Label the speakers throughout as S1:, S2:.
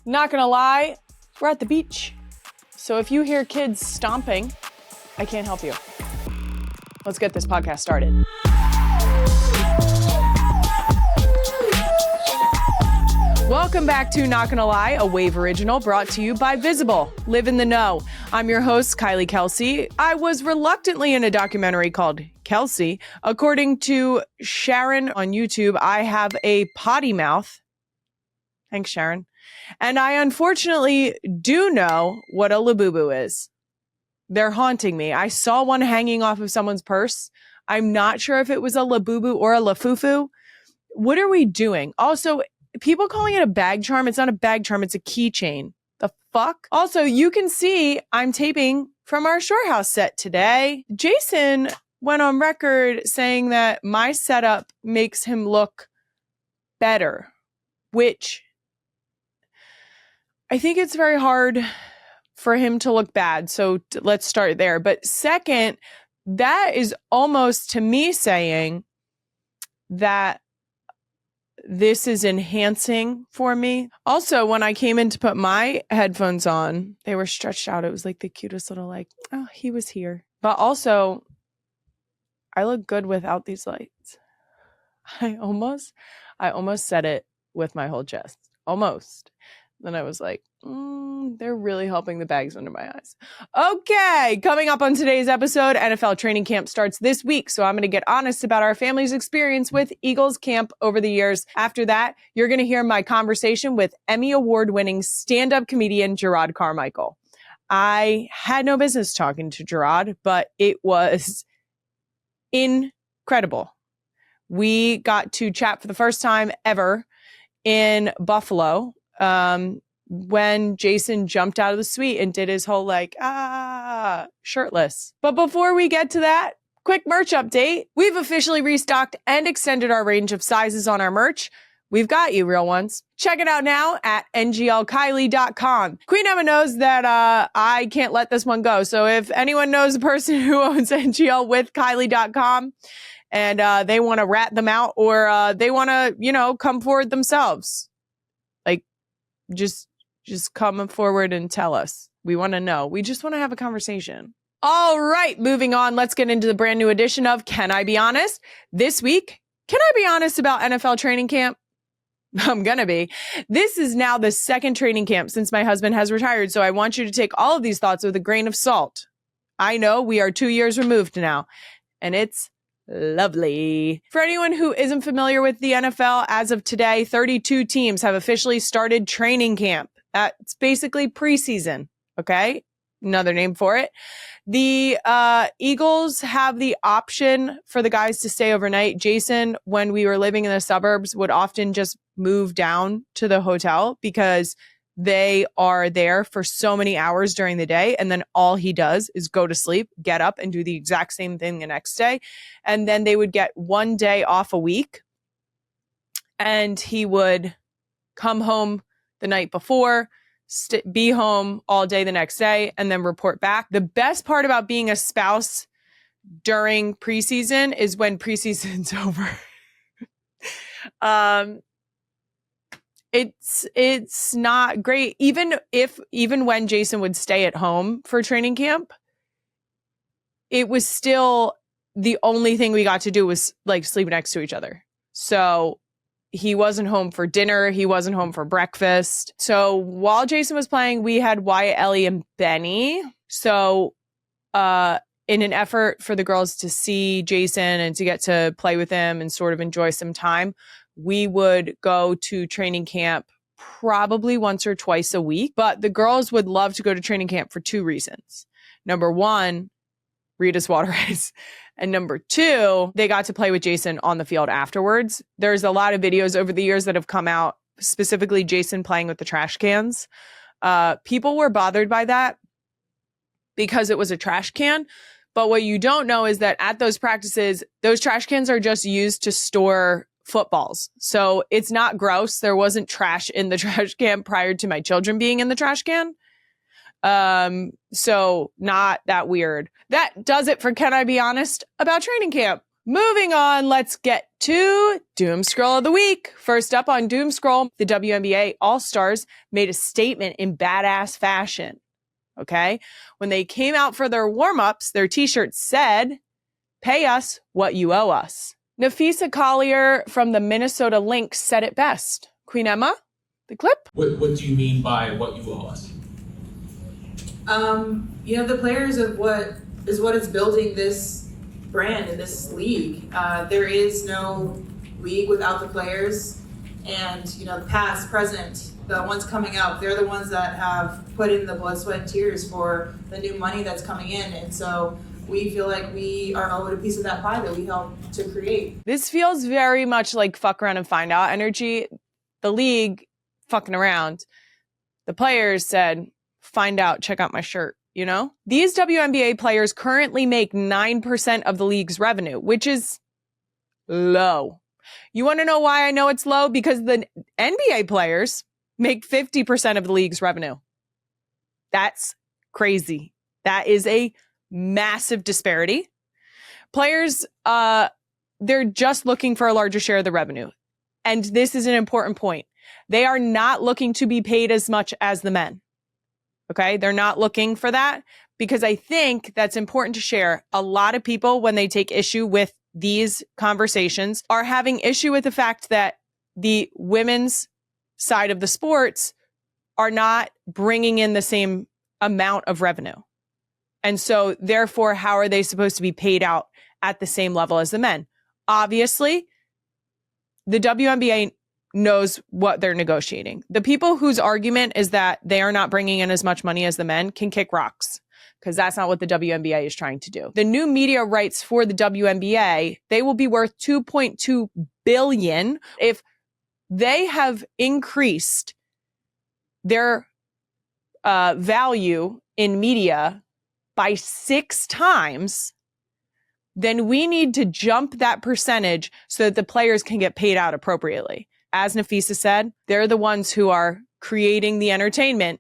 S1: Not gonna lie, we're at the beach. So if you hear kids stomping, I can't help you. Let's get this podcast started. Welcome back to Not Gonna Lie, a Wave original brought to you by Visible. Live in the know. I'm your host, Kylie Kelce. I was reluctantly in a documentary called Kelce. According to Sharon on YouTube, I have a potty mouth. Thanks, Sharon. And I unfortunately do know what a labubu is. They're haunting me. I saw one hanging off of someone's purse. I'm not sure if it was a labubu or a lafufu. What are we doing? Also, people calling it a bag charm. It's not a bag charm. It's a keychain. The fuck? Also, you can see I'm taping from our shore house set today. Jason went on record saying that my setup makes him look better, which I think it's very hard for him to look bad. So let's start there. But second, that is almost to me saying that this is enhancing for me. Also, when I came in to put my headphones on, they were stretched out. It was like the cutest little, like, oh, he was here. But also, I look good without these lights. I almost said it with my whole chest. Almost. Then I was like, they're really helping the bags under my eyes. Okay, coming up on today's episode, NFL training camp starts this week. So I'm going to get honest about our family's experience with Eagles camp over the years. After that, you're going to hear my conversation with Emmy Award-winning stand-up comedian Jerrod Carmichael. I had no business talking to Jerrod, but it was incredible. We got to chat for the first time ever in Buffalo. When Jason jumped out of the suite and did his whole shirtless. But before we get to that, quick merch update. We've officially restocked and extended our range of sizes on our merch. We've got you, real ones. Check it out now at nglkylie.com. Queen Emma knows that I can't let this one go. So if anyone knows a person who owns NGL with Kylie.com and they want to rat them out or they want to, come forward themselves, just come forward and tell us. We want to know. We just want to have a conversation. All right, moving on. Let's get into the brand new edition of Can I Be Honest? This week, can I be honest about NFL training camp? I'm gonna be. This is now the second training camp since my husband has retired, so I want you to take all of these thoughts with a grain of salt. I know we are 2 years removed now, and it's lovely. For anyone who isn't familiar with the NFL, as of today, 32 teams have officially started training camp. It's basically preseason, okay? Another name for it. The Eagles have the option for the guys to stay overnight. Jason, when we were living in the suburbs, would often just move down to the hotel because they are there for so many hours during the day. And then all he does is go to sleep, get up and do the exact same thing the next day. And then they would get 1 day off a week. And he would come home the night before, be home all day the next day, and then report back. The best part about being a spouse during preseason is when preseason's over. It's not great. Even when Jason would stay at home for training camp, it was still the only thing we got to do was sleep next to each other. So he wasn't home for dinner. He wasn't home for breakfast. So while Jason was playing, we had Wyatt, Ellie, and Benny. So in an effort for the girls to see Jason and to get to play with him and sort of enjoy some time, we would go to training camp probably once or twice a week. But the girls would love to go to training camp for two reasons. Number one, Rita's water ice. And number two, they got to play with Jason on the field afterwards. There's a lot of videos over the years that have come out, specifically Jason playing with the trash cans. People were bothered by that because it was a trash can. But what you don't know is that at those practices, those trash cans are just used to store footballs. So it's not gross. There wasn't trash in the trash can prior to my children being in the trash can. So not that weird. That does it for Can I Be Honest about training camp. Moving on, let's get to Doom Scroll of the Week. First up on Doom Scroll, the WNBA All Stars made a statement in badass fashion. Okay? When they came out for their warm-ups, their t-shirts said, "Pay us what you owe us." Nafisa Collier from the Minnesota Lynx said it best. Queen Emma, the clip.
S2: What do you mean by what you owe us?
S3: The players of what is building this brand and this league. There is no league without the players, and the past, present, the ones coming up, they're the ones that have put in the blood, sweat, and tears for the new money that's coming in, and so we feel like we are owed a piece of that pie that we helped to create.
S1: This feels very much like fuck around and find out energy. The league fucking around. The players said, find out, check out my shirt. These WNBA players currently make 9% of the league's revenue, which is low. You want to know why I know it's low? Because the NBA players make 50% of the league's revenue. That's crazy. That is a massive disparity. Players, they're just looking for a larger share of the revenue. And this is an important point. They are not looking to be paid as much as the men. Okay, they're not looking for that, because I think that's important to share. A lot of people, when they take issue with these conversations, are having issue with the fact that the women's side of the sports are not bringing in the same amount of revenue. And so therefore, how are they supposed to be paid out at the same level as the men? Obviously, the WNBA knows what they're negotiating. The people whose argument is that they are not bringing in as much money as the men can kick rocks, because that's not what the WNBA is trying to do. The new media rights for the WNBA, they will be worth $2.2 billion. If they have increased their value in media by 6 times, then we need to jump that percentage so that the players can get paid out appropriately. As Nafisa said, they're the ones who are creating the entertainment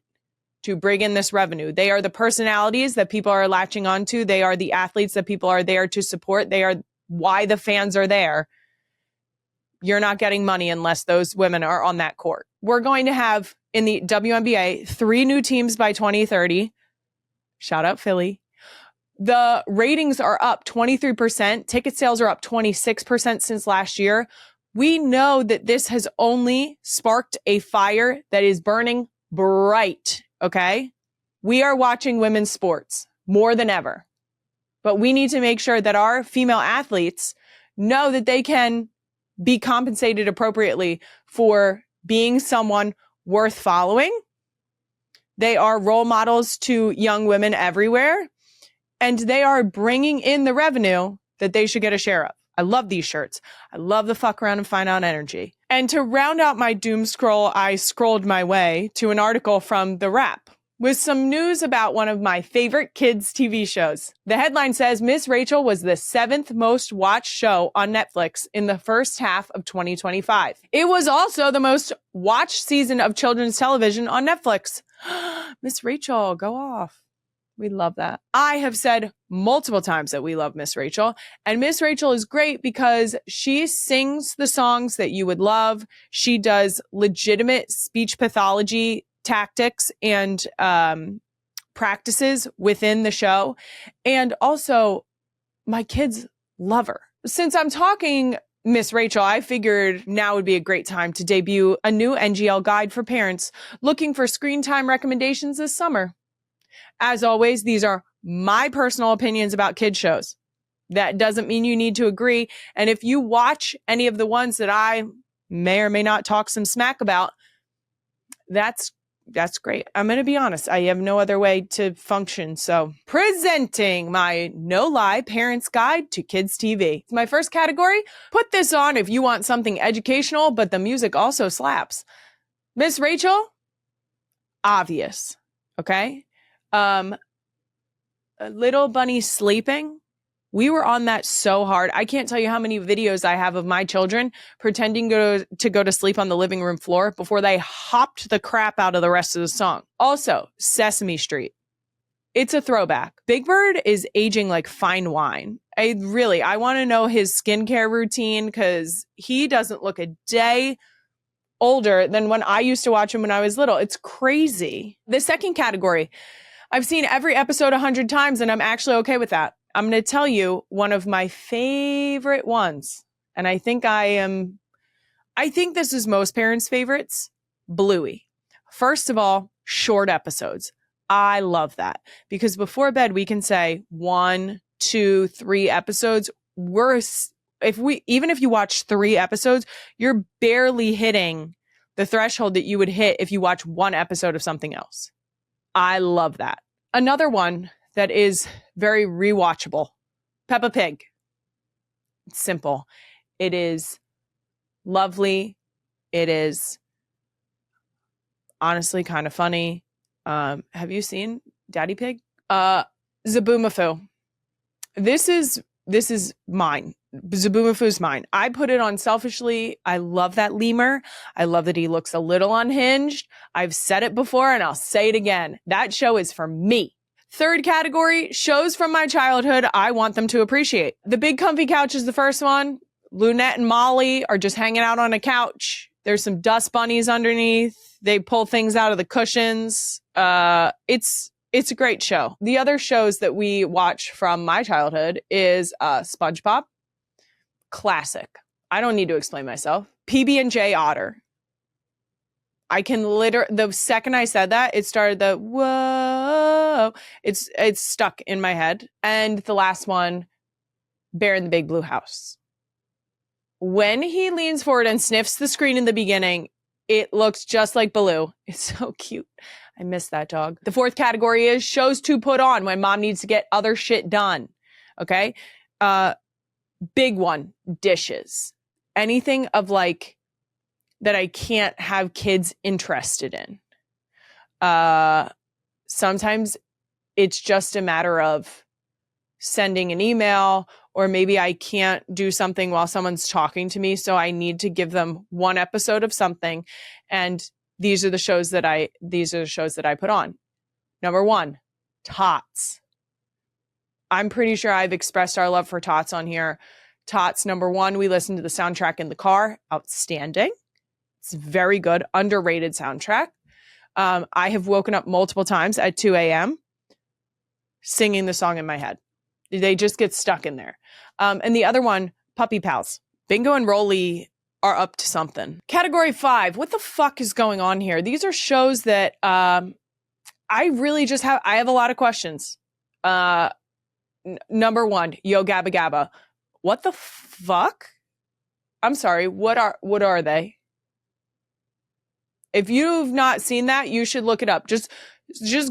S1: to bring in this revenue. They are the personalities that people are latching onto. They are the athletes that people are there to support. They are why the fans are there. You're not getting money unless those women are on that court. We're going to have in the WNBA 3 new teams by 2030. Shout out Philly. The ratings are up 23%. Ticket sales are up 26% since last year. We know that this has only sparked a fire that is burning bright, okay? We are watching women's sports more than ever. But we need to make sure that our female athletes know that they can be compensated appropriately for being someone worth following. They are role models to young women everywhere, and they are bringing in the revenue that they should get a share of. I love these shirts. I love the fuck around and find out energy. And to round out my doom scroll, I scrolled my way to an article from The Wrap with some news about one of my favorite kids' TV shows. The headline says, Miss Rachel was the 7th most watched show on Netflix in the first half of 2025. It was also the most watched season of children's television on Netflix. Miss Rachel, go off. We love that. I have said multiple times that we love Miss Rachel, and Miss Rachel is great because she sings the songs that you would love. She does legitimate speech pathology tactics and practices within the show. And also, my kids love her. Since I'm talking Miss Rachel, I figured now would be a great time to debut a new NGL guide for parents looking for screen time recommendations this summer. As always, these are my personal opinions about kid shows. That doesn't mean you need to agree. And if you watch any of the ones that I may or may not talk some smack about, that's great. I'm going to be honest. I have no other way to function. So presenting my no lie parents guide to kids TV. My first category, put this on if you want something educational, but the music also slaps. Miss Rachel, obvious. Okay. Little Bunny sleeping. We were on that so hard. I can't tell you how many videos I have of my children pretending to go to sleep on the living room floor before they hopped the crap out of the rest of the song. Also, Sesame Street. It's a throwback. Big Bird is aging like fine wine. I want to know his skincare routine because he doesn't look a day older than when I used to watch him when I was little. It's crazy. The second category, I've seen every episode 100 times and I'm actually okay with that. I'm going to tell you one of my favorite ones. And I think this is most parents' favorites, Bluey. First of all, short episodes. I love that because before bed, we can say 1, 2, 3 episodes. Even if you watch 3 episodes, you're barely hitting the threshold that you would hit if you watch 1 episode of something else. I love that. Another one that is very rewatchable, Peppa Pig. It's simple. It is lovely. It is honestly kind of funny. Have you seen Daddy Pig? Zaboomafoo. This is mine. Zaboomafoo's mine. I put it on selfishly. I love that lemur. I love that he looks a little unhinged. I've said it before and I'll say it again. That show is for me. Third category, shows from my childhood I want them to appreciate. The Big Comfy Couch is the first one. Lunette and Molly are just hanging out on a couch. There's some dust bunnies underneath. They pull things out of the cushions. It's a great show. The other shows that we watch from my childhood is SpongeBob. Classic. I don't need to explain myself. PB&J Otter. I can the second I said that, it started the whoa. It's stuck in my head. And the last one, Bear in the Big Blue House. When he leans forward and sniffs the screen in the beginning, it looks just like Baloo. It's so cute. I miss that dog. The fourth category is shows to put on when mom needs to get other shit done. Okay. Big one, dishes. Anything of like that I can't have kids interested in. Sometimes it's just a matter of sending an email, or maybe I can't do something while someone's talking to me. So I need to give them 1 episode of something. And these are the shows that I put on. Number 1, Tots. I'm pretty sure I've expressed our love for Tots on here. Tots, number 1, we listen to the soundtrack in the car. Outstanding. It's very good. Underrated soundtrack. I have woken up multiple times at 2 a.m. singing the song in my head. They just get stuck in there. And the other one, Puppy Pals. Bingo and Rolly are up to something. Category 5. What the fuck is going on here? These are shows that I really just have a lot of questions. Number 1, Yo Gabba Gabba. What the fuck? I'm sorry. What are they? If you've not seen that, you should look it up. Just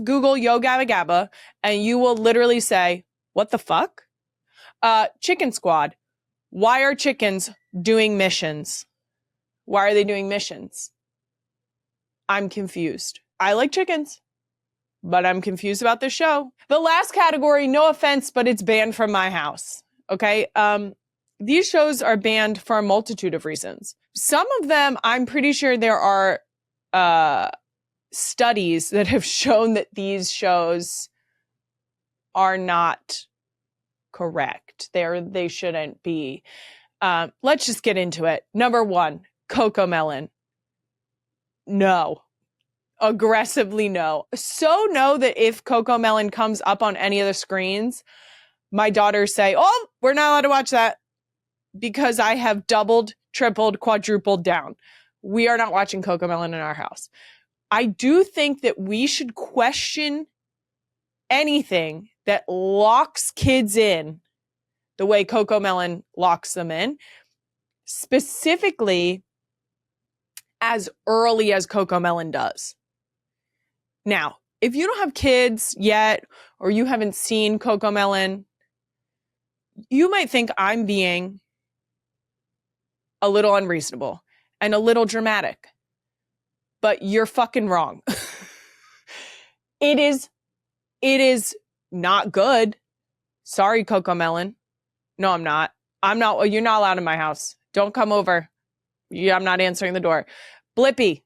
S1: Google Yo Gabba Gabba and you will literally say, what the fuck? Chicken Squad. Why are chickens doing missions? Why are they doing missions? I'm confused. I like chickens, but I'm confused about this show. The last category, no offense, but it's banned from my house. Okay. These shows are banned for a multitude of reasons. Some of them, I'm pretty sure there are studies that have shown that these shows are not correct. They shouldn't be. Let's just get into it. Number 1, Coco Melon. No. Aggressively no. So no that if Coco Melon comes up on any of the screens, my daughters say, oh, we're not allowed to watch that, because I have doubled, tripled, quadrupled down. We are not watching Coco Melon in our house. I do think that we should question anything that locks kids in the way Coco Melon locks them in, specifically as early as Coco Melon does. Now, if you don't have kids yet, or you haven't seen Coco Melon, you might think I'm being a little unreasonable and a little dramatic, but you're fucking wrong. It is not good. Sorry, Coco Melon. No, I'm not. You're not allowed in my house. Don't come over. I'm not answering the door. Blippi.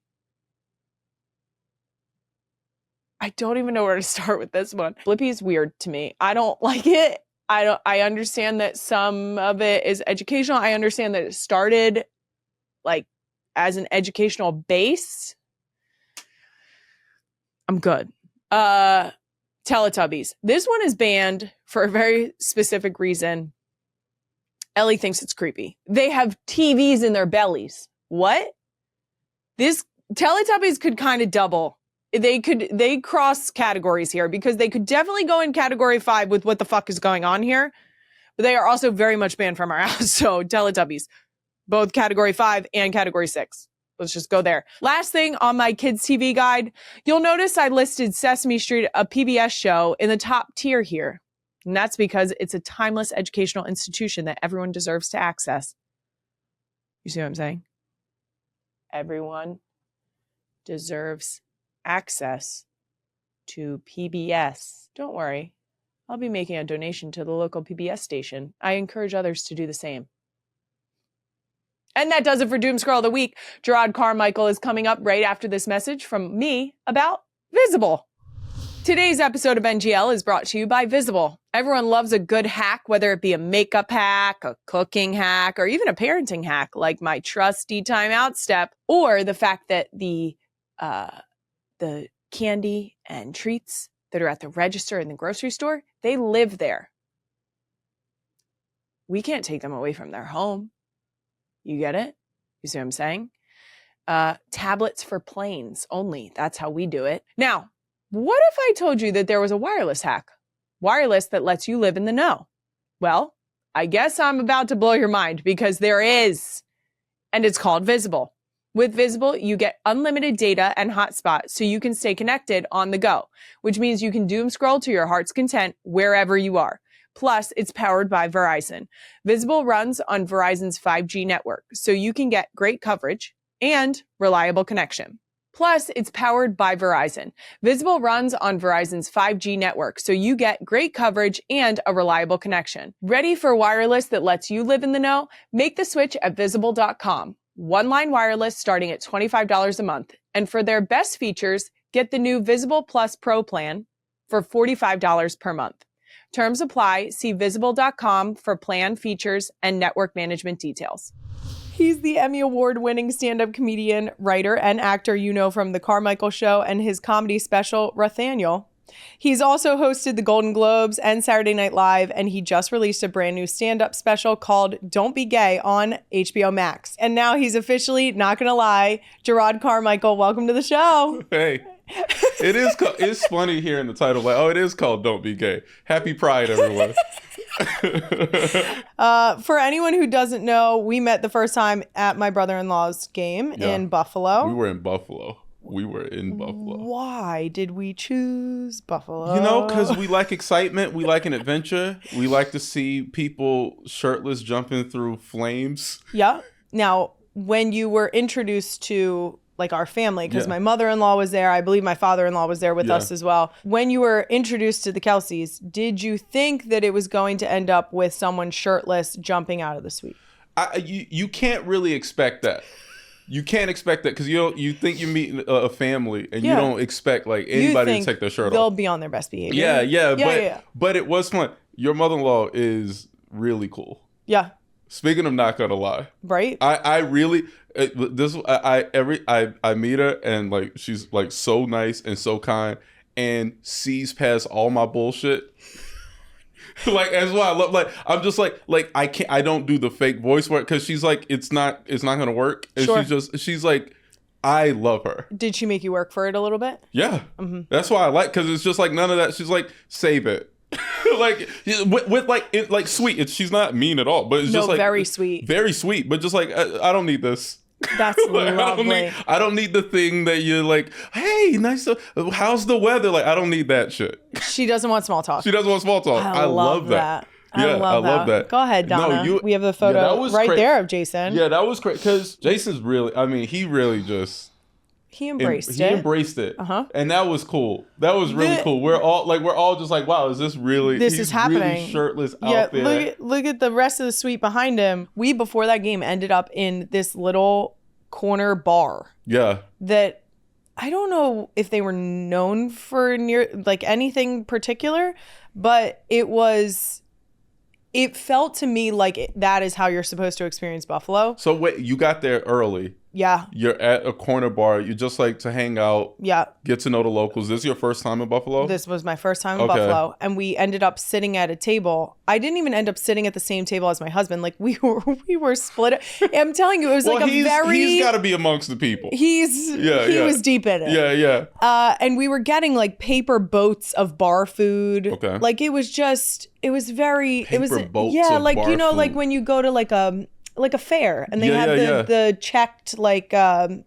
S1: I don't even know where to start with this one. Blippi's weird to me. I don't like it. I understand that some of it is educational. I understand that it started like as an educational base. I'm good. Teletubbies. This one is banned for a very specific reason. Ellie thinks it's creepy. They have TVs in their bellies. What? This Teletubbies could kind of double. They cross categories here because they could definitely go in category 5 with what the fuck is going on here. But they are also very much banned from our house. So Teletubbies, both category 5 and category 6. Let's just go there. Last thing on my kids TV guide, you'll notice I listed Sesame Street, a PBS show, in the top tier here. And that's because it's a timeless educational institution that everyone deserves to access. You see what I'm saying? Everyone deserves access to PBS. Don't worry. I'll be making a donation to the local PBS station. I encourage others to do the same. And that does it for Doom Scroll of the Week. Jerrod Carmichael is coming up right after this message from me about Visible. Today's episode of NGL is brought to you by Visible. Everyone loves a good hack, whether it be a makeup hack, a cooking hack, or even a parenting hack, like my trusty timeout step, or the fact that the candy and treats that are at the register in the grocery store, they live there. We can't take them away from their home. You get it? You see what I'm saying? Tablets for planes only. That's how we do it. Now, what if I told you that there was a wireless hack? Wireless that lets you live in the know. Well, I guess I'm about to blow your mind because there is. And it's called Visible. With Visible, you get unlimited data and hotspot so you can stay connected on the go, which means you can doom scroll to your heart's content wherever you are. Plus, it's powered by Verizon. Visible runs on Verizon's 5G network, so you can get great coverage and reliable connection. Plus, it's powered by Verizon. Visible runs on Verizon's 5G network, so you get great coverage and a reliable connection. Ready for wireless that lets you live in the know? Make the switch at Visible.com. One-line wireless starting at $25 a month. And for their best features, get the new Visible Plus Pro plan for $45 per month. Terms apply. See Visible.com for plan features and network management details. He's the Emmy Award-winning stand-up comedian, writer, and actor you know from The Carmichael Show and his comedy special, Rathaniel. He's also hosted the Golden Globes and Saturday Night Live, and he just released a brand new stand-up special called Don't Be Gay on HBO Max. And now he's officially, not gonna lie, Jerrod Carmichael. Welcome to the show.
S4: Hey. It's funny hearing the title, like, oh, it is called Don't Be Gay. Happy Pride, everyone.
S1: For anyone who doesn't know, we met the first time at my brother-in-law's game in Buffalo.
S4: We were in Buffalo.
S1: Why did we choose Buffalo?
S4: You know, because we like excitement. We like an adventure. We like to see people shirtless jumping through flames.
S1: Yeah. Now, when you were introduced to like our family, because my mother-in-law was there, I believe my father-in-law was there with us as well. When you were introduced to the Kelces, did you think that it was going to end up with someone shirtless jumping out of the suite?
S4: You can't really expect that. You can't expect that because you think you're meeting a family and you don't expect like anybody to take their shirt off.
S1: They'll be on their best behavior.
S4: But it was fun. Your mother-in-law is really cool.
S1: Yeah.
S4: Speaking of not gonna lie,
S1: right?
S4: I really I meet her and like she's like so nice and so kind and sees past all my bullshit. Like that's why I love. Like I'm just like I don't do the fake voice work because she's like it's not gonna work. And she's like I love her.
S1: Did she make you work for it a little bit?
S4: Yeah, that's why I like because it's just like none of that. She's like save it. Like with like sweet. She's not mean at all, but it's just like
S1: very sweet,
S4: but just like I don't need this.
S1: That's like, lovely.
S4: I don't need the thing that you're like, hey, nice. How's the weather? Like I don't need that shit.
S1: She doesn't want small talk.
S4: I love that.
S1: I love that. Go ahead, Donna.
S4: No,
S1: we have the photo there of Jason.
S4: Yeah, that was great because Jason's really. I mean, he really just.
S1: He embraced it.
S4: And that was cool. That was really cool. We're all just like, wow, is this really
S1: happening?
S4: Really shirtless out there.
S1: Look at the rest of the suite behind him. We before that game ended up in this little corner bar.
S4: Yeah.
S1: That I don't know if they were known for anything particular, but it felt to me like that is how you're supposed to experience Buffalo.
S4: So wait, you got there early.
S1: Yeah.
S4: You're at a corner bar. You just like to hang out.
S1: Yeah.
S4: Get to know the locals. This is your first time in Buffalo?
S1: This was my first time in Buffalo. And we ended up sitting at a table. I didn't even end up sitting at the same table as my husband. Like we were split. I'm telling you, it was
S4: he's got to be amongst the people.
S1: He was deep in it.
S4: Yeah, yeah.
S1: And we were getting like paper boats of bar food.
S4: Okay.
S1: Like it was very,
S4: boats
S1: yeah,
S4: of
S1: like,
S4: bar
S1: you know,
S4: food.
S1: like when you go to like a fair and they have the checked like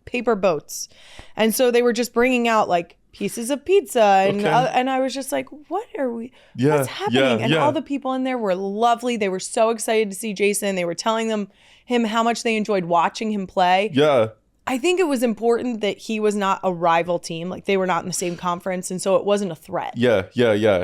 S1: paper boats. And so they were just bringing out like pieces of pizza and I was just like, what's happening? And all the people in there were lovely. They were so excited to see Jason. They were telling him how much they enjoyed watching him play.
S4: Yeah.
S1: I think it was important that he was not a rival team. Like they were not in the same conference. And so it wasn't a threat.
S4: Yeah.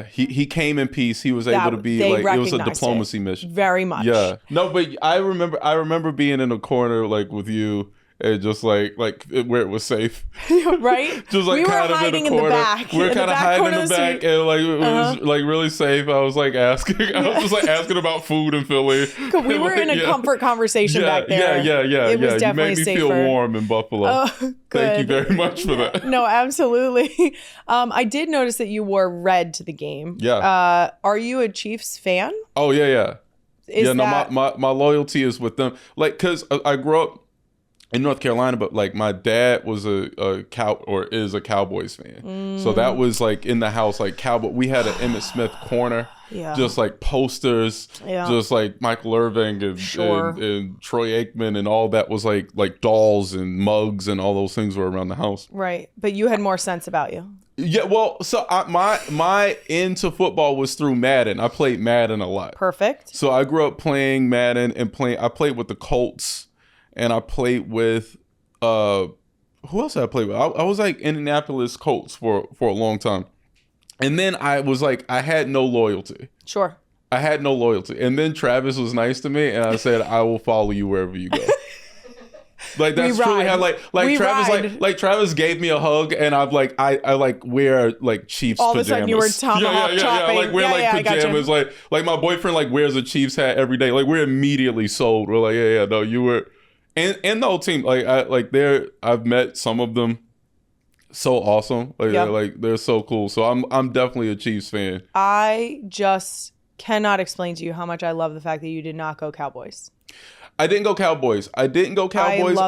S4: He came in peace. He was able to be like, it was a diplomacy mission.
S1: Very much.
S4: Yeah. No, but I remember being in a corner like with you and just like where it was safe.
S1: Right?
S4: Just like
S1: we were
S4: kind of
S1: hiding
S4: in the corner.
S1: the back.
S4: We were kind of hiding in the back and like it was like really safe. I was like asking about food in Philly.
S1: We were in a comfort conversation back there.
S4: Yeah.
S1: It was definitely
S4: you made me
S1: safer.
S4: feel warm in Buffalo.
S1: Oh, good.
S4: Thank you very much for that.
S1: No, absolutely. I did notice that you wore red to the game.
S4: Yeah.
S1: Are you a Chiefs fan?
S4: Oh yeah. My loyalty is with them. Like, cause I grew up in North Carolina, but like my dad was is a Cowboys fan. So that was like in the house, like Cowboy. We had an Emmitt Smith corner, just like posters, just like Michael Irving and Troy Aikman and all that was like dolls and mugs and all those things were around the house.
S1: Right, but you had more sense about you.
S4: Yeah, well, so my into football was through Madden. I played Madden a lot.
S1: Perfect.
S4: So I grew up playing Madden and I played with the Colts. And I played with, who else did I play with? I was like Indianapolis Colts for a long time. And then I was like, I had no loyalty.
S1: Sure.
S4: I had no loyalty. And then Travis was nice to me. And I said, I will follow you wherever you go. Like that's truly how like Travis gave me a hug and I've like I like wear like Chiefs
S1: all
S4: pajamas.
S1: All of a sudden you were tomahawk chopping.
S4: Like wear pajamas. Like my boyfriend like wears a Chiefs hat every day. Like we're immediately sold. We're like, no, you were. And the whole team, I've met some of them, so awesome. Like they're so cool. So I'm definitely a Chiefs fan.
S1: I just cannot explain to you how much I love the fact that you did not go Cowboys.
S4: I didn't go Cowboys.
S1: I love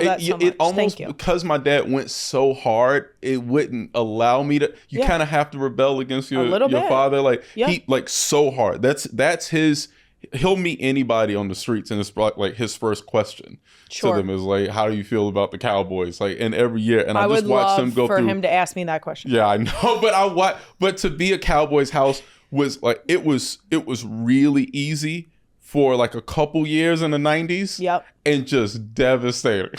S1: that so much.
S4: It almost,
S1: Thank you.
S4: Because my dad went so hard, it wouldn't allow me to. You kind of have to rebel against your father. Like he like so hard. That's his. He'll meet anybody on the streets and it's like his first question to them is like, how do you feel about the Cowboys? Like, and every year, and I just watched him go through. I would love for him
S1: to ask me that question.
S4: Yeah, I know, but to be a Cowboys house was like, it was really easy for like a couple years in the 90s.
S1: Yep.
S4: And just devastating.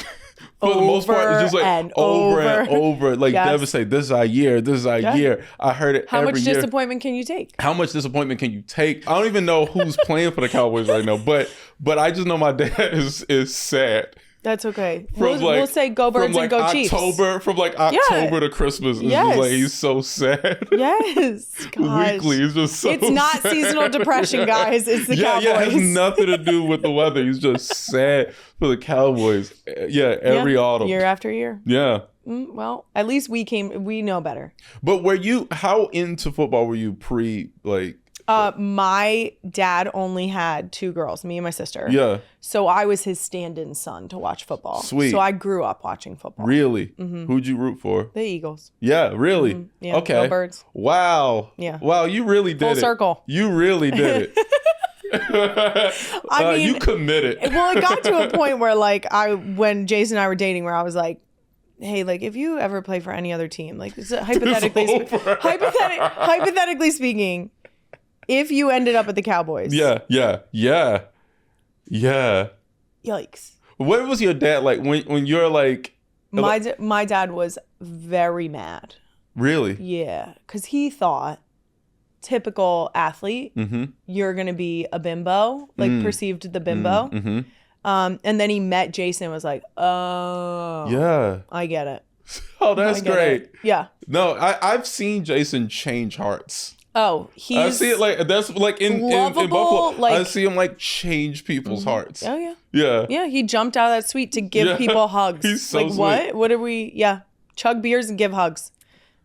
S4: For the most part, it's just like over and over, like devastating. This is our year. This is our year. I heard it every year. How much
S1: disappointment can you take?
S4: How much disappointment can you take? I don't even know who's playing for the Cowboys right now, but I just know my dad is sad.
S1: That's okay. We'll say go Birds and go Chiefs.
S4: From October to Christmas. It's just like he's so sad.
S1: Yes. Gosh.
S4: Weekly. He's just so
S1: It's not
S4: sad.
S1: Seasonal depression, guys. It's the Cowboys.
S4: Yeah, it has nothing to do with the weather. He's just sad for the Cowboys. Yeah, every autumn.
S1: Year after year.
S4: Yeah.
S1: Well, at least we know better.
S4: But how into football were you
S1: my dad only had 2 girls, me and my sister.
S4: Yeah.
S1: So I was his stand-in son to watch football.
S4: Sweet.
S1: So I grew up watching football.
S4: Really? Mm-hmm. Who'd you root for?
S1: The Eagles.
S4: Yeah, really?
S1: Mm-hmm. Yeah,
S4: okay.
S1: Go Birds.
S4: Wow.
S1: Yeah.
S4: Wow, you really did
S1: Full circle.
S4: You really did it. I mean, you committed.
S1: Well, it got to a point where when Jason and I were dating, where I was like, hey, like if you ever play for any other team, like hypothetically speaking, if you ended up at the Cowboys.
S4: Yeah.
S1: Yikes.
S4: What was your dad like when you're like...
S1: My dad was very mad.
S4: Really?
S1: Yeah. Because he thought, typical athlete, you're going to be a bimbo, perceived the bimbo. And then he met Jason and was like, oh.
S4: Yeah.
S1: I get it.
S4: Oh, that's
S1: I get
S4: great.
S1: it. Yeah.
S4: No, I've seen Jason change hearts.
S1: Oh,
S4: I see it like that's like in Buffalo.
S1: Like,
S4: I see him like change people's hearts.
S1: Oh yeah.
S4: Yeah.
S1: Yeah, he jumped out of that suite to give people hugs.
S4: He's so
S1: like
S4: sweet.
S1: what? What are we? Yeah, chug beers and give hugs.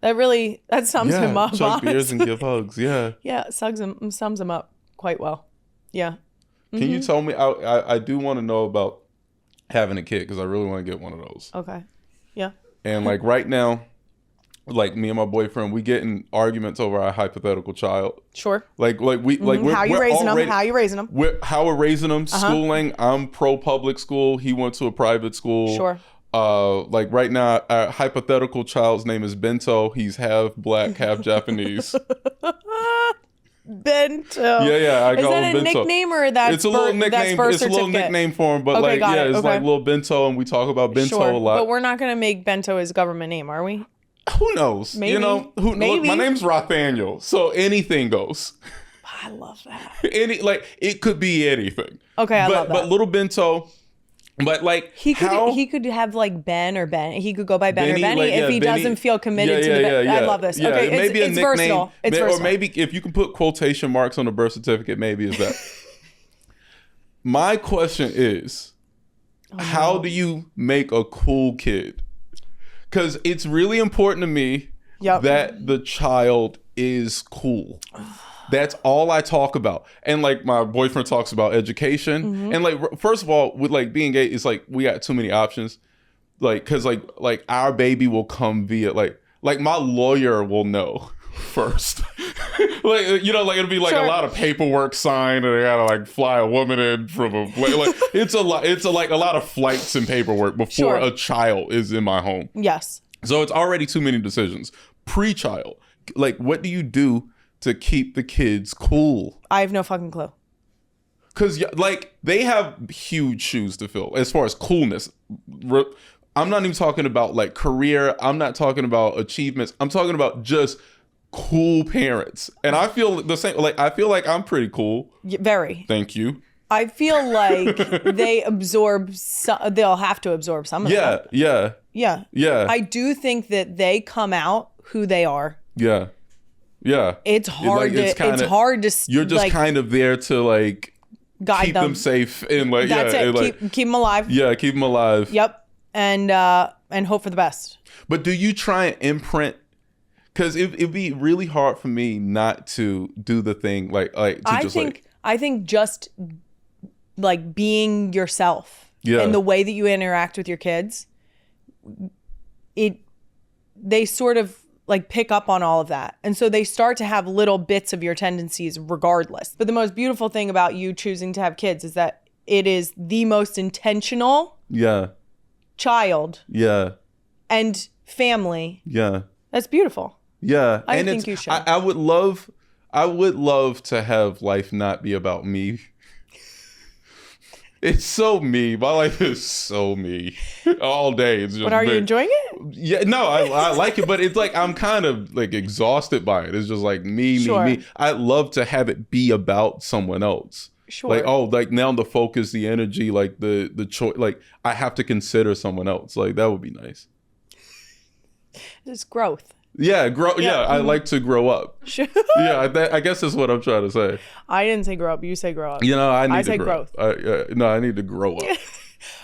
S1: That sums him up.
S4: Chug beers and give hugs. Yeah.
S1: Yeah, sums him up quite well. Yeah.
S4: Can you tell me? I do want to know about having a kid because I really want to get one of those.
S1: Okay. Yeah.
S4: And like right now, like me and my boyfriend, we get in arguments over our hypothetical child.
S1: Sure.
S4: Like we like we're,
S1: how you
S4: we're
S1: raising
S4: already,
S1: them? How you raising them?
S4: How we're raising them. Schooling. I'm pro public school. He went to a private school.
S1: Sure.
S4: Like right now, our hypothetical child's name is Bento. He's half black, half Japanese.
S1: Bento.
S4: Yeah. I
S1: Is
S4: call
S1: that
S4: him
S1: a
S4: Bento.
S1: nickname or that's
S4: it's a little nickname?
S1: That's birth
S4: It's a little
S1: certificate?
S4: nickname for him, but
S1: Okay,
S4: like
S1: got it.
S4: it's
S1: Okay.
S4: like little Bento, and we talk about Bento
S1: Sure.
S4: a lot.
S1: But we're not gonna make Bento his government name, are we?
S4: Who knows?
S1: Maybe.
S4: You know, who knows?
S1: Maybe.
S4: My name's Rothaniel, so anything goes.
S1: I love that.
S4: It could be anything.
S1: Okay, I love that.
S4: But little Bento, but like
S1: He could have like Ben or Ben. He could go by Ben or
S4: Benny,
S1: Benny
S4: like,
S1: if he
S4: Benny.
S1: doesn't feel committed to the Ben. I love this.
S4: Yeah,
S1: Okay,
S4: maybe
S1: it's
S4: a nickname,
S1: versatile. It's versatile.
S4: Or maybe if you can put quotation marks on the birth certificate, maybe is that. My question is, how do you make a cool kid? Because it's really important to me that the child is cool. That's all I talk about. And like my boyfriend talks about education. And like, first of all, with like being gay, it's like we got too many options. Like, cause like our baby will come via like my lawyer will know first. Like, you know, like it'll be like a lot of paperwork signed and they gotta like fly a woman in from a like it's a lot of flights and paperwork before a child is in my home.
S1: Yes.
S4: So it's already too many decisions. Pre-child. Like, what do you do to keep the kids cool?
S1: I have no fucking clue.
S4: Because, like, they have huge shoes to fill as far as coolness. I'm not even talking about, like, career. I'm not talking about achievements. I'm talking about just cool parents. And I feel the same. Like, I feel like I'm pretty cool.
S1: Very.
S4: Thank you.
S1: I feel like they absorb. They'll have to absorb some of that.
S4: Yeah.
S1: I do think that they come out who they are.
S4: Yeah.
S1: It's hard
S4: it's
S1: hard to.
S4: You're just
S1: like,
S4: kind of there to like
S1: guide
S4: keep
S1: them.
S4: them safe and like
S1: That's it.
S4: and, like,
S1: keep them alive.
S4: Yeah, keep them alive.
S1: Yep. And hope for the best.
S4: But do you try and imprint? Because it'd be really hard for me not to do the thing like to
S1: I think just like being yourself and the way that you interact with your kids, they sort of like pick up on all of that. And so they start to have little bits of your tendencies regardless. But the most beautiful thing about you choosing to have kids is that it is the most intentional child and family.
S4: Yeah.
S1: That's beautiful.
S4: Yeah.
S1: I think you should.
S4: I would love to have life not be about me. It's so me. My life is so me all day. It's just
S1: But are you enjoying it?
S4: Yeah, no, I like it, but it's like I'm kind of like exhausted by it. It's just like me. I love to have it be about someone else.
S1: Sure.
S4: Like, oh, like now the focus, the energy, like the choice, like I have to consider someone else. Like that would be nice.
S1: It's growth.
S4: Yeah, I like to grow up.
S1: Sure.
S4: Yeah, I guess that's what I'm trying to say.
S1: I didn't say grow up. You say grow up.
S4: You know, I
S1: say
S4: grow
S1: growth.
S4: I need to grow up.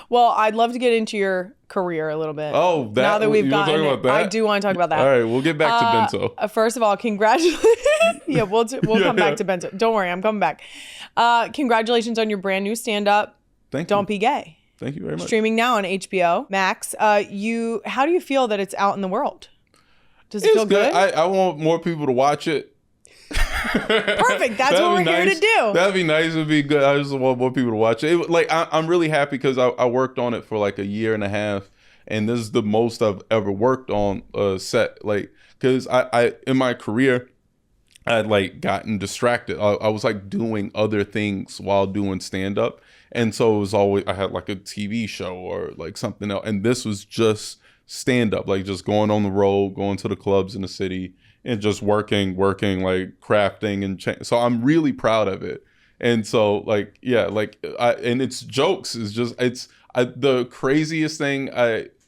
S1: Well, I'd love to get into your career a little bit.
S4: Oh,
S1: now that we've
S4: you wanna
S1: gotten
S4: talk
S1: it,
S4: about that?
S1: I do want to talk about that.
S4: All right, we'll get back to Bento.
S1: First of all, congratulations. Yeah, we'll come back to Bento. Don't worry, I'm coming back. Congratulations on your brand new stand-up.
S4: Thank you.
S1: Don't Be Gay.
S4: Thank you very much.
S1: Streaming now on HBO Max. How do you feel that it's out in the world? Does it feel good?
S4: I want more people to watch it.
S1: Perfect. That's what we're here to do.
S4: That'd be nice. It'd be good. I just want more people to watch it. I'm really happy because I worked on it for like a year and a half, and this is the most I've ever worked on a set. Like, because I in my career, I'd like gotten distracted. I was like doing other things while doing stand up, and so it was always I had like a TV show or like something else, and this was just stand up, like just going on the road, going to the clubs in the city and just working, like crafting and so I'm really proud of it. And so like, yeah, like and it's jokes is just, the craziest thing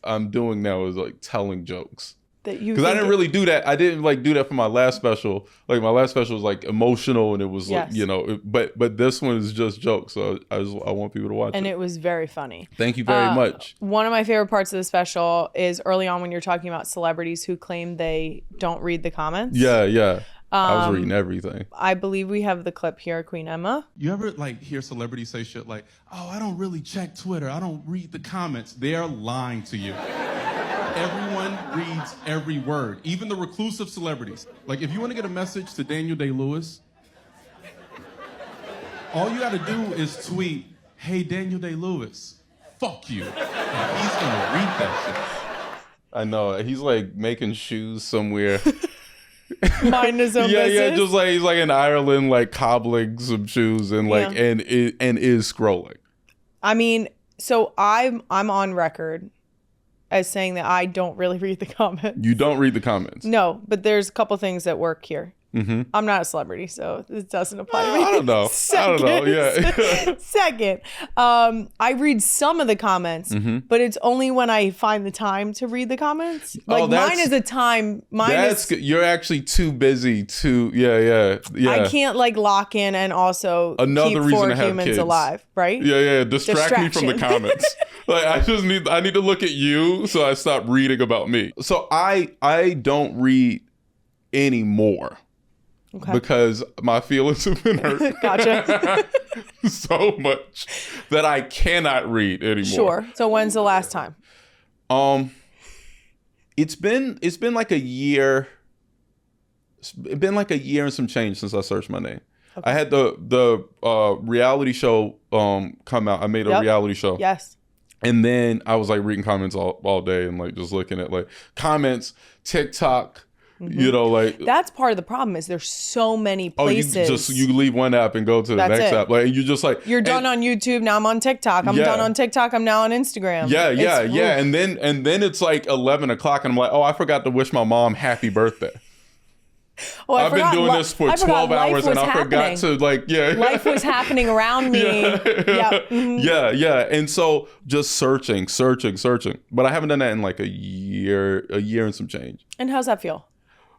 S4: I'm doing now is like telling jokes.
S1: That you
S4: Because I didn't really do that. I didn't like do that for my last special. Like my last special was like emotional and it was like, you know, but this one is just jokes. So I want people to watch it.
S1: And it was very funny.
S4: Thank you very much.
S1: One of my favorite parts of the special is early on when you're talking about celebrities who claim they don't read the comments.
S4: Yeah. I was reading everything.
S1: I believe we have the clip here, Queen Emma.
S5: You ever like hear celebrities say shit like, "Oh, I don't really check Twitter. I don't read the comments." They are lying to you. Everyone reads every word, even the reclusive celebrities. Like, if you want to get a message to Daniel Day-Lewis, all you got to do is tweet, "Hey, Daniel Day-Lewis, fuck you." And he's going to read that shit.
S4: I know. He's like making shoes somewhere.
S1: Mind his own business.
S4: Yeah, just like he's like in Ireland, like cobbling some shoes and like and is scrolling.
S1: I mean, so I'm on record as saying that I don't really read the comments.
S4: You don't read the comments?
S1: No, but there's a couple things that work here.
S4: Mm-hmm.
S1: I'm not a celebrity, so this doesn't apply to me.
S4: I don't know. Yeah.
S1: Second, I read some of the comments, but it's only when I find the time to read the comments. Like mine is a time.
S4: You're actually too busy to. Yeah.
S1: I can't like lock in and also
S4: Another
S1: keep
S4: reason
S1: 4
S4: to have
S1: humans
S4: kids.
S1: alive, right?
S4: Yeah. Distract me from the comments. Like I need to look at you, so I stop reading about me. So I don't read anymore.
S1: Okay.
S4: Because my feelings have been hurt.
S1: Gotcha.
S4: So much that I cannot read anymore.
S1: Sure. So when's the last time?
S4: It's been like a year. It's been like a year and some change since I searched my name. Okay. I had the reality show come out. I made a reality show.
S1: Yes.
S4: And then I was like reading comments all day and like just looking at like comments, TikTok. Mm-hmm. You know, like
S1: that's part of the problem is there's so many places.
S4: You leave one app and go to the next app. Like you just like
S1: you're done on YouTube. Now I'm on TikTok. I'm done on TikTok. I'm now on Instagram.
S4: Yeah. And then it's like 11 o'clock and I'm like, oh, I forgot to wish my mom happy birthday.
S1: Oh,
S4: I've been doing this for 12 hours and I forgot to
S1: life was happening around me.
S4: Yeah. And so just searching. But I haven't done that in like a year and some change.
S1: And how's that feel?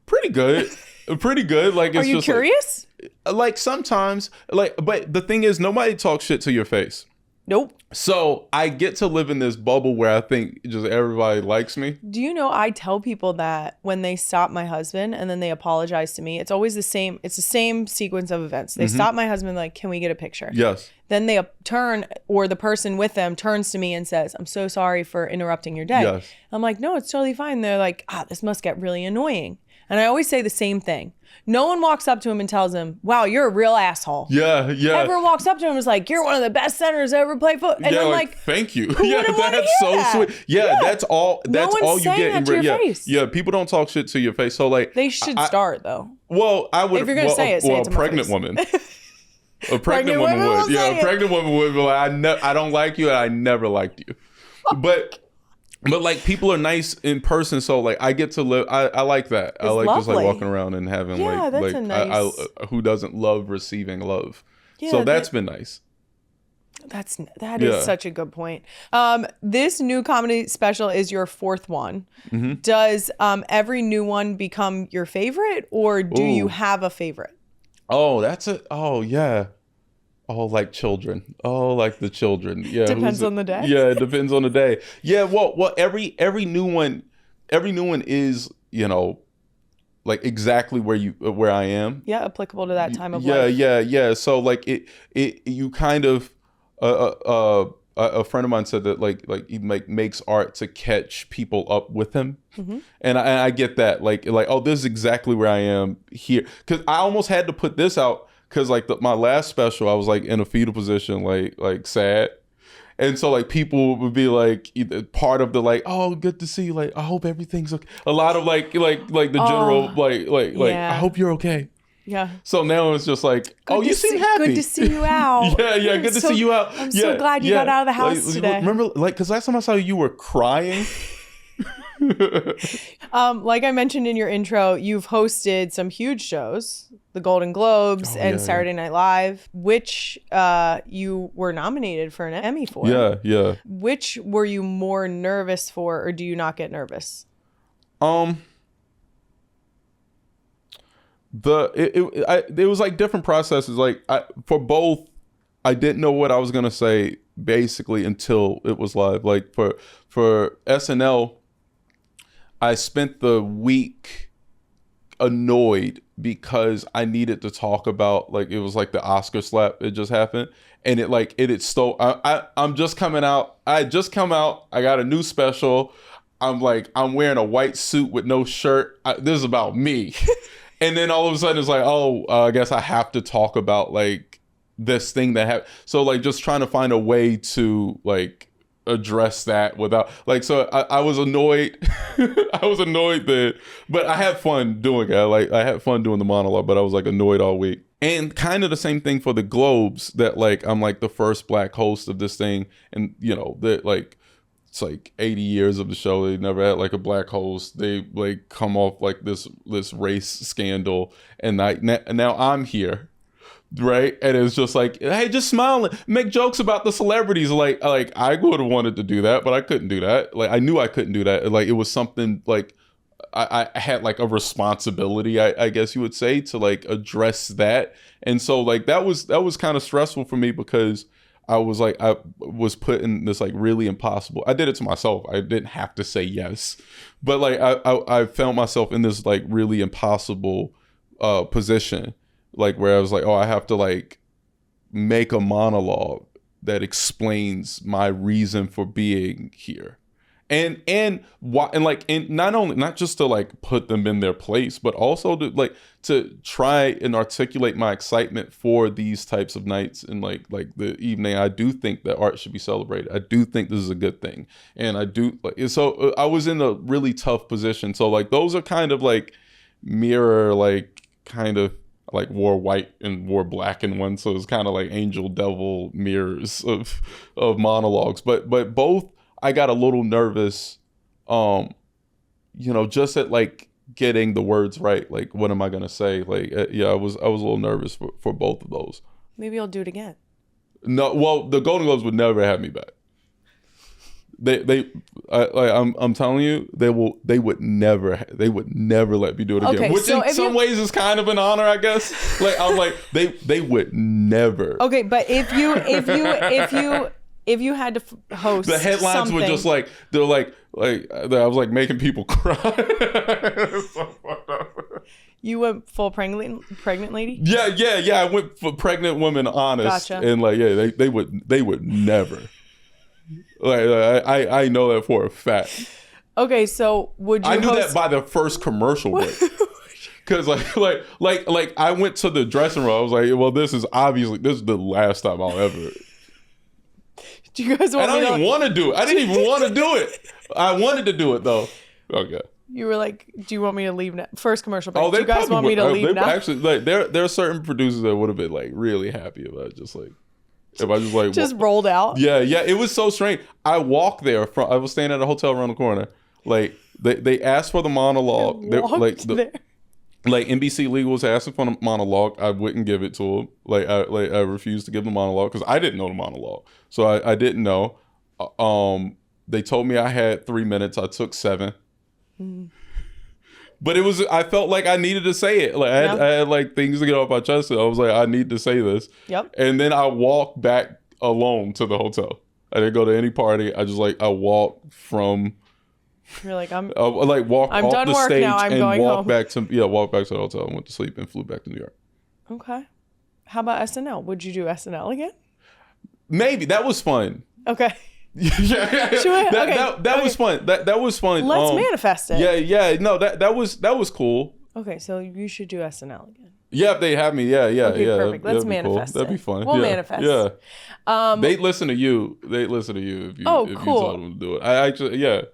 S4: Pretty good. Like, it's
S1: Are you
S4: just
S1: curious?
S4: Like sometimes, but the thing is, nobody talks shit to your face.
S1: Nope.
S4: So I get to live in this bubble where I think just everybody likes me.
S1: Do you know I tell people that when they stop my husband and then they apologize to me, it's always the same. It's the same sequence of events. They stop my husband like, can we get a picture?
S4: Yes.
S1: Then they turn, or the person with them turns to me and says, I'm so sorry for interrupting your day.
S4: Yes.
S1: I'm like, no, it's totally fine. They're like, this must get really annoying. And I always say the same thing. No one walks up to him and tells him, wow, you're a real asshole.
S4: Yeah.
S1: Everyone walks up to him and is like, you're one of the best centers ever played football. And I'm like,
S4: thank you.
S1: Yeah,
S4: that's so
S1: that?
S4: sweet. Yeah, that's all. That's all you get.
S1: That to your face.
S4: Yeah, people don't talk shit to your face. So like,
S1: they should start though.
S4: Well, I would.
S1: If you're gonna say it
S4: a
S1: to my
S4: pregnant
S1: face.
S4: woman. A pregnant woman would. Yeah, a pregnant woman would be like, I don't like you, and I never liked you. But like people are nice in person, so like I get to live. I like that. I like
S1: lovely.
S4: just like walking around and having
S1: that's a nice.
S4: Who doesn't love receiving love?
S1: Yeah,
S4: so that's been nice.
S1: That is such a good point. This new comedy special is your 4th one. Mm-hmm. Does every new one become your favorite, or do you have a favorite?
S4: Oh, yeah. Oh, like children. Oh, like the children. Yeah.
S1: Depends on the day.
S4: Yeah, it depends on the day. Yeah. Well, every new one is, you know, like exactly where I am.
S1: Yeah, applicable to that time of life.
S4: Yeah. So like you kind of a friend of mine said that like he makes art to catch people up with him. Mm-hmm. And I get that like oh, this is exactly where I am here, because I almost had to put this out. Because like my last special, I was like in a fetal position, like sad, and so like people would be like either part of the like, oh, good to see you, like I hope everything's okay. A lot of like the general like I hope you're okay.
S1: Yeah.
S4: So now it's just like, you seem happy.
S1: Good to see you out.
S4: yeah, good to see you out.
S1: I'm so glad you got out of the house today.
S4: Remember, like, because last time I saw you were crying.
S1: Like I mentioned in your intro, you've hosted some huge shows. the Golden Globes and
S4: yeah.
S1: Saturday Night Live, which you were nominated for an Emmy for.
S4: Yeah.
S1: Which were you more nervous for, or do you not get nervous?
S4: It was like different processes. Like for both, I didn't know what I was gonna say basically until it was live. Like for SNL, I spent the week annoyed because I needed to talk about, like, it was like the Oscar slap. It just happened, and it stole. I'm just coming out. I just come out. I got a new special. I'm wearing a white suit with no shirt. This is about me. And then all of a sudden it's like, I guess I have to talk about like this thing that happened. So like just trying to find a way to like address that without like, so I was annoyed. I was annoyed but I had fun doing it. I had fun doing the monologue, but I was like annoyed all week. And kind of the same thing for the Globes, that like I'm like the first Black host of this thing, and you know that like it's like 80 years of the show, they never had like a Black host. They like come off like this race scandal, and now I'm here, right? And it's just like, hey, just smile and make jokes about the celebrities. Like I would have wanted to do that, but I couldn't do that. Like I knew I couldn't do that. Like it was something like I had like a responsibility, I guess you would say, to like address that. And so like that was kind of stressful for me, because I was put in this like really impossible. I did it to myself. I didn't have to say yes, but like I found myself in this like really impossible position, like where I was like, I have to like make a monologue that explains my reason for being here. And not just to like put them in their place, but also to try and articulate my excitement for these types of nights, and like the evening. I do think that art should be celebrated. I do think this is a good thing, and I do like. So I was in a really tough position. So like those are kind of like mirror, like kind of like wore white and wore black in one. So it's kind of like angel devil mirrors of monologues, but both. I got a little nervous, just at like getting the words right. Like, what am I gonna say? Like, I was a little nervous for both of those.
S1: Maybe I'll do it again.
S4: No, well, the Golden Globes would never have me back. I'm telling you, they would never let me do it again.
S1: Okay,
S4: Which
S1: so
S4: in some ways is kind of an honor, I guess. Like I'm like they would never.
S1: Okay, but if you had to host,
S4: the headlines
S1: something,
S4: were just like, they're like I was like making people cry. So fucked up.
S1: You went full pregnant lady?
S4: Yeah. I went for pregnant women honest.
S1: Gotcha.
S4: And like, yeah, they would never. Like I know that for a fact. Okay,
S1: so would you?
S4: I knew that by the first commercial break. Because like I went to the dressing room. I was like, well, this is the last time I'll ever.
S1: Do you guys want
S4: I didn't even want to do it. I didn't even want to do it. I wanted to do it though. Okay.
S1: You were like, do you want me to leave now? First commercial break.
S4: Oh,
S1: do you guys want me to leave now?
S4: Actually, like there are certain producers that would have been like really happy about just like if I just like
S1: just rolled out.
S4: Yeah. It was so strange. I walked there I was staying at a hotel around the corner. Like they asked for the monologue. Like NBC Legal was asking for a monologue. I wouldn't give it to them. I refused to give the monologue because I didn't know the monologue. So I didn't know. They told me I had 3 minutes. I took 7. Mm. But I felt like I needed to say it. Like I had like things to get off my chest. And I was like, I need to say this. Yep. And then I walked back alone to the hotel. I didn't go to any party. I walked from.
S1: You're like, I'm
S4: walked
S1: I'm
S4: off
S1: done
S4: the
S1: work
S4: stage
S1: now. I'm
S4: and
S1: going
S4: walked
S1: home.
S4: back to the hotel and went to sleep and flew back to New York.
S1: Okay. How about SNL? Would you do SNL again?
S4: Maybe. That was fun.
S1: Okay.
S4: That was fun. That was fun.
S1: Let's manifest it.
S4: Yeah. No, that was cool.
S1: Okay, so you should do SNL again.
S4: Yeah, if they have me. Yeah.
S1: Okay, perfect. Let's manifest
S4: cool. That'd be fun.
S1: We'll manifest.
S4: Yeah. They'd listen to you. If you told them to do it. I actually,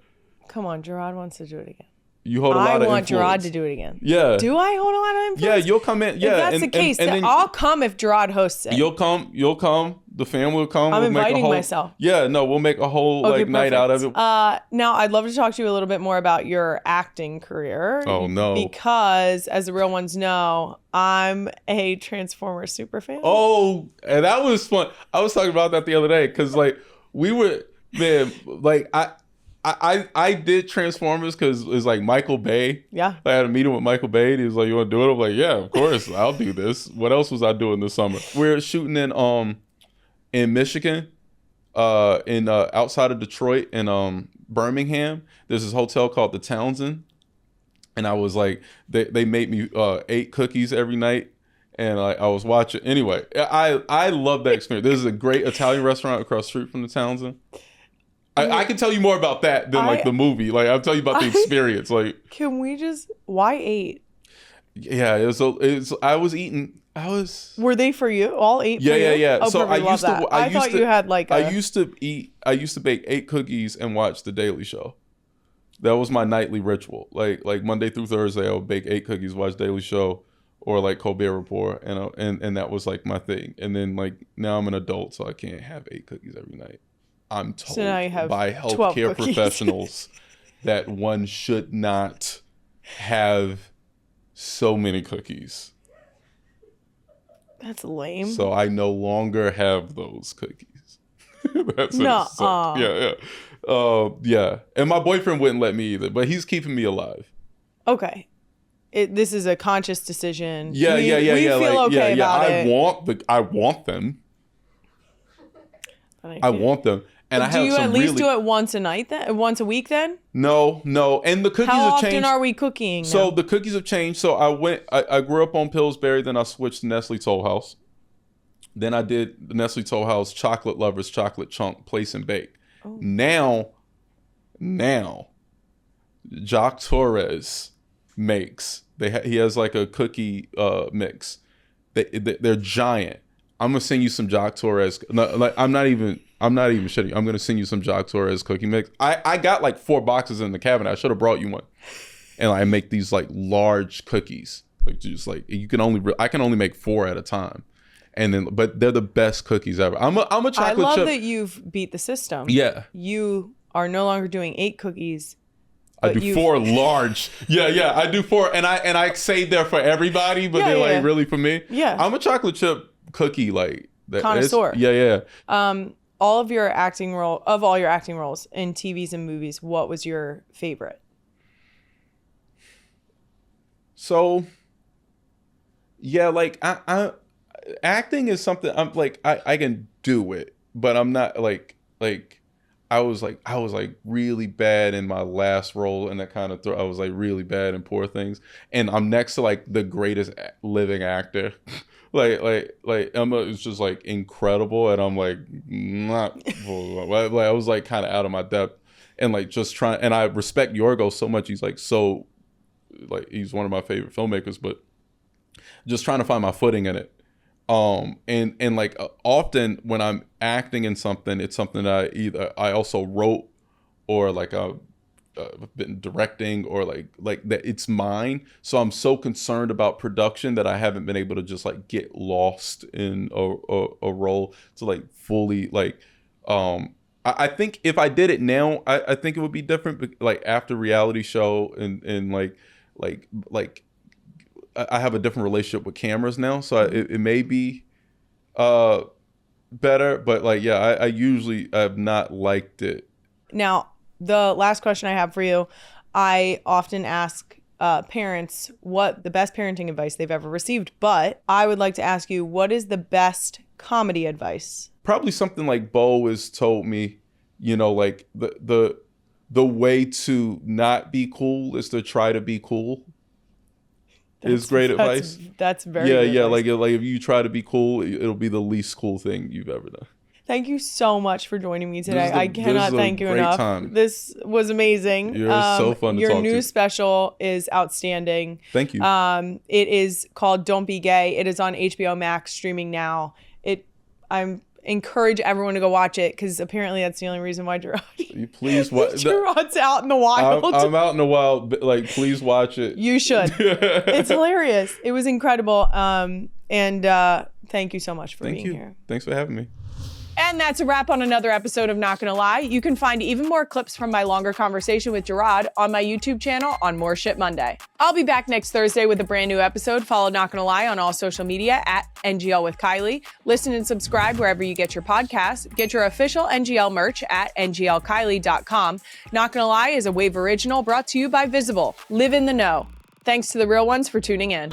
S1: Come on, Jerrod wants to do it again.
S4: You hold a lot of influence.
S1: I want Jerrod to do it again.
S4: Yeah.
S1: Do I hold a lot of influence?
S4: Yeah, you'll come in. Yeah.
S1: If that's the case, then I'll come if Jerrod hosts it.
S4: You'll come. The family will come.
S1: I'm
S4: we'll make a
S1: inviting
S4: whole,
S1: myself.
S4: Yeah, no, we'll make a whole
S1: Okay,
S4: night out of it.
S1: Now, I'd love to talk to you a little bit more about your acting career.
S4: Oh, no.
S1: Because, as the real ones know, I'm a Transformers super fan.
S4: Oh, and that was fun. I was talking about that the other day because like we were, man, like I did Transformers because it's like Michael Bay.
S1: Yeah.
S4: I had a meeting with Michael Bay. And he was like, "You want to do it?" I'm like, "Yeah, of course, I'll do this." What else was I doing this summer? We're shooting in Michigan, outside of Detroit in Birmingham. There's this hotel called the Townsend, and I was like, they made me 8 cookies every night. And I was watching. Anyway, I love that experience. This is a great Italian restaurant across the street from the Townsend. I can tell you more about that than like the movie. Like I'll tell you about the experience. Like,
S1: can we just why 8?
S4: Yeah, I was eating.
S1: Were they for you? All 8 for you?
S4: Yeah.
S1: Oh,
S4: So
S1: perfect, love that. I thought you had like
S4: I used to bake 8 cookies and watch The Daily Show. That was my nightly ritual. Like Monday through Thursday, I would bake 8 cookies, watch Daily Show or like Colbert Report, and that was like my thing. And then like now I'm an adult, so I can't have 8 cookies every night. I'm told by healthcare professionals that one should not have so many cookies.
S1: That's lame.
S4: So I no longer have those cookies. That's
S1: no.
S4: Yeah. And my boyfriend wouldn't let me either, but he's keeping me alive.
S1: Okay. This is a conscious decision.
S4: Yeah.
S1: We feel okay about it.
S4: I want them. I want them. And
S1: do you at least do it once a night then? Once a week then?
S4: No. And the cookies have changed.
S1: How often are we cooking now?
S4: So the cookies have changed. So I grew up on Pillsbury, then I switched to Nestle Toll House. Then I did the Nestle Toll House Chocolate Lovers Chocolate Chunk Place and Bake. Oh. Now, Jock Torres makes. He has like a cookie mix. They're giant. I'm gonna send you some Jock Torres. I'm not even shitting. I'm gonna send you some Jock Torres cookie mix. I got like 4 boxes in the cabinet. I should have brought you one. And I make these like large cookies. Like just like I can only make 4 at a time. And then, but they're the best cookies ever. I'm a chocolate chip.
S1: I love that you've beat the system.
S4: Yeah.
S1: You are no longer doing 8 cookies.
S4: I do 4 large. Yeah. I do 4, and I say they're for everybody, but they're like really for me.
S1: Yeah.
S4: I'm a chocolate chip cookie like
S1: connoisseur.
S4: Yeah.
S1: All of your acting roles in TVs and movies, what was your favorite? So, yeah, like I acting is something I'm like I can do it, but I'm not like I was really bad in my last role, and that kind of I was like really bad in Poor Things, and I'm next to like the greatest living actor. like Emma is just like incredible, and I'm like not like I was like kind of out of my depth, and like just trying, and I respect Yorgos so much. He's like so like he's one of my favorite filmmakers, but just trying to find my footing in it. And like often when I'm acting in something, it's something that I also wrote, or like I've been directing, or like that it's mine. So I'm so concerned about production that I haven't been able to just like get lost in a role to like fully like. I think if I did it now, I think it would be different. But like after reality show and like I have a different relationship with cameras now, so it may be better, but like I usually have not liked it. Now, the last question I have for you, I often ask parents what the best parenting advice they've ever received, but I would like to ask you, what is the best comedy advice?
S4: Probably something like Bo has told me, like the way to not be cool is to try to be cool. Is great advice.
S1: That's very
S4: good
S1: advice.
S4: Like if you try to be cool, it'll be the least cool thing you've ever done.
S1: Thank you so much for joining me today. I cannot thank you enough.
S4: Time.
S1: This was amazing.
S4: You're so fun to talk to.
S1: Your new special is outstanding.
S4: Thank you.
S1: It is called Don't Be Gay. It is on HBO Max, streaming now. I'm encourage everyone to go watch it, because apparently that's the only reason why
S4: Please watch.
S1: Jerrod's out in the wild.
S4: I'm out in the wild. But like, please watch it.
S1: You should. It's hilarious. It was incredible. And thank you so much for being here.
S4: Thanks for having me.
S1: And that's a wrap on another episode of Not Gonna Lie. You can find even more clips from my longer conversation with Jerrod on my YouTube channel on More Shit Monday. I'll be back next Thursday with a brand new episode. Follow Not Gonna Lie on all social media at NGL with Kylie. Listen and subscribe wherever you get your podcasts. Get your official NGL merch at nglkylie.com. Not Gonna Lie is a Wave original brought to you by Visible. Live in the know. Thanks to the real ones for tuning in.